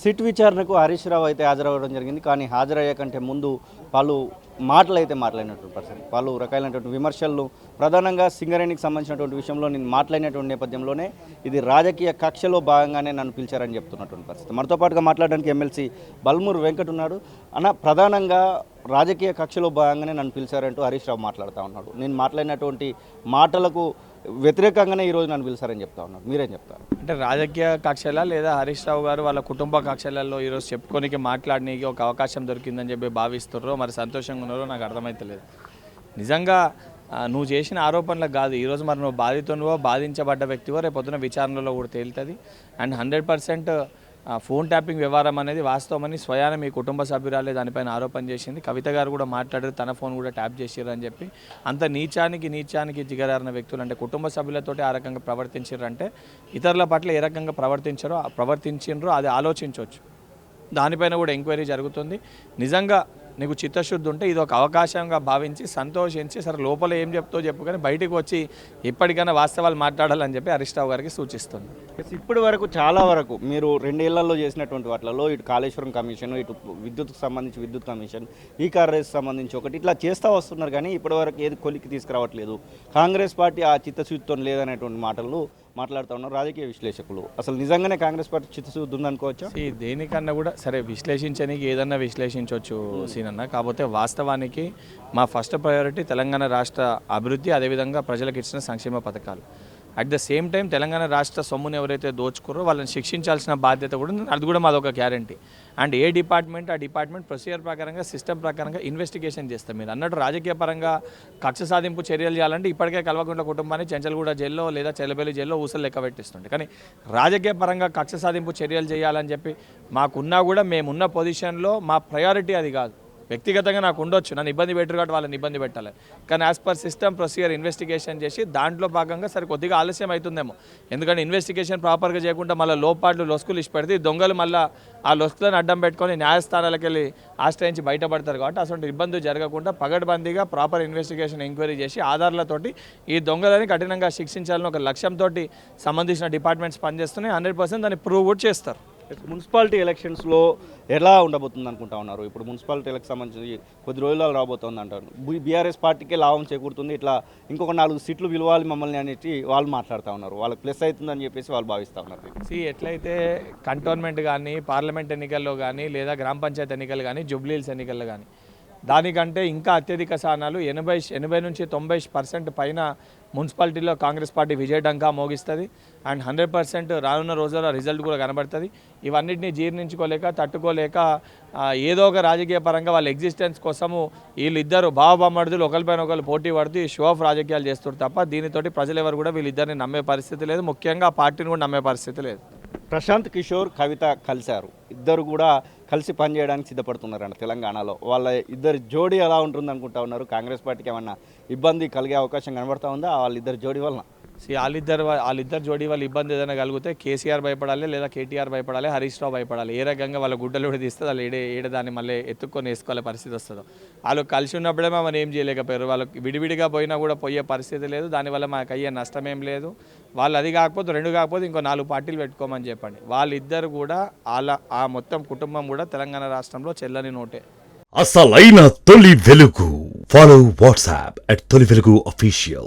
SIT విచారణకు హరీష్ రావు అయితే హాజరవ్వడం జరిగింది. కానీ హాజరయ్యే కంటే ముందు పలు మాటలు అయితే మాట్లాడినటువంటి పరిస్థితి, పలు రకాలైనటువంటి విమర్శలు ప్రధానంగా సింగరేణికి సంబంధించినటువంటి విషయంలో నేను మాట్లాడినటువంటి నేపథ్యంలోనే ఇది రాజకీయ కక్షలో భాగంగానే నన్ను పిలిచారని చెప్తున్నటువంటి పరిస్థితి. మనతో పాటుగా మాట్లాడడానికి ఎమ్మెల్సీ బల్మూరు వెంకట్ ఉన్నాడు. అన్న, ప్రధానంగా రాజకీయ కక్షలో భాగంగానే నన్ను పిలిచారంటూ హరీష్ రావు మాట్లాడుతూ ఉన్నాడు. నేను మాట్లాడినటువంటి మాటలకు వ్యతిరేకంగానే ఈరోజు నన్ను పిలిచారని చెప్తా ఉన్నాడు. మీరేం చెప్తారు? అంటే రాజకీయ కక్షల లేదా హరీష్ రావు గారు వాళ్ళ కుటుంబ కక్షలలో ఈరోజు చెప్పుకోనికి మాట్లాడడానికి ఒక అవకాశం దొరికిందని చెప్పి భావిస్తున్నారో మరి సంతోషంగా ఉన్నారో నాకు అర్థమైతలేదు. నిజంగా నువ్వు చేసిన ఆరోపణలకు కాదు, ఈరోజు మరి నువ్వు బాధితునివో బాధించబడ్డ వ్యక్తివో రేపొద్దున విచారణలో కూడా తేలుతుంది. అండ్ 100% ఫోన్ ట్యాపింగ్ వ్యవహారం అనేది వాస్తవమని స్వయాన మీ కుటుంబ సభ్యురాలే దానిపైన ఆరోపణ చేసింది. కవిత గారు కూడా మాట్లాడారు, తన ఫోన్ కూడా ట్యాప్ చేసిర్రు అని చెప్పి. అంత నీచానికి జిగరారిన వ్యక్తులు అంటే కుటుంబ సభ్యులతోటి ఆ రకంగా ప్రవర్తించారంటే ఇతరుల పట్ల ఏ రకంగా ప్రవర్తించారో అది ఆలోచించవచ్చు. దానిపైన కూడా ఎంక్వైరీ జరుగుతుంది. నిజంగా నీకు చిత్తశుద్ధి ఉంటే ఇది ఒక అవకాశంగా భావించి సంతోషించి సరే లోపల ఏం చెప్తో చెప్పు, కానీ బయటకు వచ్చి ఎప్పటికైనా వాస్తవాలు మాట్లాడాలని చెప్పి హరీష్ రావు గారికి సూచిస్తుంది. ఇప్పటి వరకు చాలా వరకు మీరు 2 ఏళ్లలో చేసినటువంటి వాటిలో ఇటు కాళేశ్వరం కమిషన్, ఇటు విద్యుత్కు సంబంధించి విద్యుత్ కమిషన్, ఈ కాంగ్రెస్ సంబంధించి ఒకటి ఇట్లా చేస్తూ వస్తున్నారు. కానీ ఇప్పటి వరకు ఏది కొలికి తీసుకురావట్లేదు. కాంగ్రెస్ పార్టీ ఆ చిత్తశుద్ధితో లేదనేటువంటి మాటలు మాట్లాడుతూ ఉన్నారు రాజకీయ విశ్లేషకులు. అసలు నిజంగానే కాంగ్రెస్ పార్టీ చిత్తశుద్ధి ఉందనుకోవచ్చా? దేనికన్నా కూడా సరే విశ్లేషించడానికి ఏదన్నా విశ్లేషించవచ్చు సీనన్న. కాకపోతే వాస్తవానికి మా ఫస్ట్ ప్రయారిటీ తెలంగాణ రాష్ట్ర అభివృద్ధి, అదేవిధంగా ప్రజలకు ఇచ్చిన సంక్షేమ పథకాలు. At the same time Telangana రాష్ట్ర సొమ్మును ఎవరైతే దోచుకున్నారో వాళ్ళని శిక్షించాల్సిన బాధ్యత కూడా ఉంది. అది కూడా మాదొక గ్యారంటీ. అండ్ ఏ డిపార్ట్మెంట్ ఆ డిపార్ట్మెంట్ ప్రొసీజర్ ప్రకారంగా సిస్టమ్ ప్రకారంగా ఇన్వెస్టిగేషన్ చేస్తాం. మీరు అన్నట్టు రాజకీయ పరంగా కక్ష సాధింపు చర్యలు చేయాలంటే ఇప్పటికే కల్వకుంట్ల కుటుంబాన్ని చెంచల్గూడ జైల్లో లేదా చెల్లబెల్లి జైల్లో ఊసలు లెక్క పెట్టిస్తుండే. కానీ రాజకీయ పరంగా కక్ష సాధింపు చర్యలు చేయాలని చెప్పి మాకున్నా కూడా మేమున్న పొజిషన్లో మా ప్రయారిటీ అది కాదు. వ్యక్తిగతంగా నాకు ఉండొచ్చు, నన్ను ఇబ్బంది పెట్టరు కాబట్టి వాళ్ళని ఇబ్బంది పెట్టాలి. కానీ as per system procedure investigation చేసి దాంట్లో భాగంగా సరే కొద్దిగా ఆలస్యం అవుతుందేమో. ఎందుకంటే ఇన్వెస్టిగేషన్ ప్రాపర్గా చేయకుండా మళ్ళీ లోపాట్లు లొసుకులు ఇచ్చి పెడితే దొంగలు మళ్ళీ ఆ లొసుకులను అడ్డం పెట్టుకొని న్యాయస్థానాలకు వెళ్ళి ఆశ్రయించి బయటపడతారు. కాబట్టి అసలు ఇబ్బంది జరగకుండా పగడ్బందీగా ప్రాపర్ ఇన్వెస్టిగేషన్ ఎంక్వైరీ చేసి ఆధారాలతోటి ఈ దొంగలని కఠినంగా శిక్షించాలని ఒక లక్ష్యంతో సంబంధించిన డిపార్ట్మెంట్స్ పనిచేస్తున్నాయి. 100% దాన్ని ప్రూవ్ కూడా చేస్తారు. మున్సిపాలిటీ ఎలక్షన్స్లో ఎలా ఉండబోతుంది అనుకుంటా ఉన్నారు? ఇప్పుడు మున్సిపాలిటీ ఎలక్షన్ సంబంధించి కొద్ది రోజుల్లో రాబోతుంది అంటారు. బీఆర్ఎస్ పార్టీకే లాభం చేకూరుతుంది, ఇట్లా ఇంకొక 4 సీట్లు విలువాలి మమ్మల్ని అనేది వాళ్ళు మాట్లాడుతూ ఉన్నారు. వాళ్ళకి ప్లస్ అవుతుందని చెప్పేసి వాళ్ళు భావిస్తూ ఉన్నారు. ఎట్లయితే కంటోన్మెంట్ కానీ పార్లమెంట్ ఎన్నికల్లో కానీ లేదా గ్రామ పంచాయతీ ఎన్నికలు కానీ జూబ్లీహిల్స్ ఎన్నికల్లో కానీ దానికంటే ఇంకా అత్యధిక స్థానాలు 80 నుంచి 90% పైన మున్సిపాలిటీలో కాంగ్రెస్ పార్టీ విజయడంకా మోగిస్తుంది. అండ్ 100% రానున్న రోజుల్లో రిజల్ట్ కూడా కనబడుతుంది. ఇవన్నిటిని జీర్ణించుకోలేక తట్టుకోలేక ఏదో ఒక రాజకీయ పరంగా వాళ్ళ ఎగ్జిస్టెన్స్ కోసము వీళ్ళిద్దరు బావబామ్మడుదులు ఒకరిపైన ఒకరు పోటీ పడుతూ ఈ షో ఆఫ్ రాజకీయాలు చేస్తారు తప్ప దీనితోటి ప్రజలు ఎవరు కూడా వీళ్ళిద్దరిని నమ్మే పరిస్థితి లేదు. ముఖ్యంగా ఆ పార్టీని కూడా నమ్మే పరిస్థితి లేదు. ప్రశాంత్ కిషోర్, కవిత కలిశారు. ఇద్దరు కూడా కలిసి పనిచేయడానికి సిద్ధపడుతున్నారంట తెలంగాణలో. వాళ్ళ ఇద్దరు జోడీ ఎలా ఉంటుంది అనుకుంటా ఉన్నారు? కాంగ్రెస్ పార్టీకి ఏమన్నా ఇబ్బంది కలిగే అవకాశం కనబడతా ఉందా వాళ్ళిద్దరు జోడీ వలన? వాళ్ళిద్దరు జోడీ వాళ్ళ ఇబ్బంది ఏదైనా కలిగితే కేసీఆర్ భయపడాలి లేదా కేటీఆర్ భయపడాలి, హరీష్ రావు భయపడాలి. ఏ రకంగా వాళ్ళ గుడ్డలు కూడా తీస్తే వాళ్ళు ఏడదాన్ని మళ్ళీ ఎత్తుక్కొని వేసుకోవాలి పరిస్థితి వస్తుందో. వాళ్ళు కలిసి ఉన్నప్పుడే మనం ఏం చేయలేకపోయారు. వాళ్ళకి విడివిడిగా పోయినా కూడా పోయే పరిస్థితి లేదు. దానివల్ల మాకు అయ్యే నష్టం ఏం లేదు. వాళ్ళు అది కాకపోతే 2 కాకపోతే ఇంకో 4 పార్టీలు పెట్టుకోమని చెప్పండి. వాళ్ళిద్దరు కూడా ఆ మొత్తం కుటుంబం కూడా తెలంగాణ రాష్ట్రంలో చెల్లని నోటే. అసలైన తొలి వెలుగు. ఫాలో వాట్సాప్ @తొలి వెలుగు official.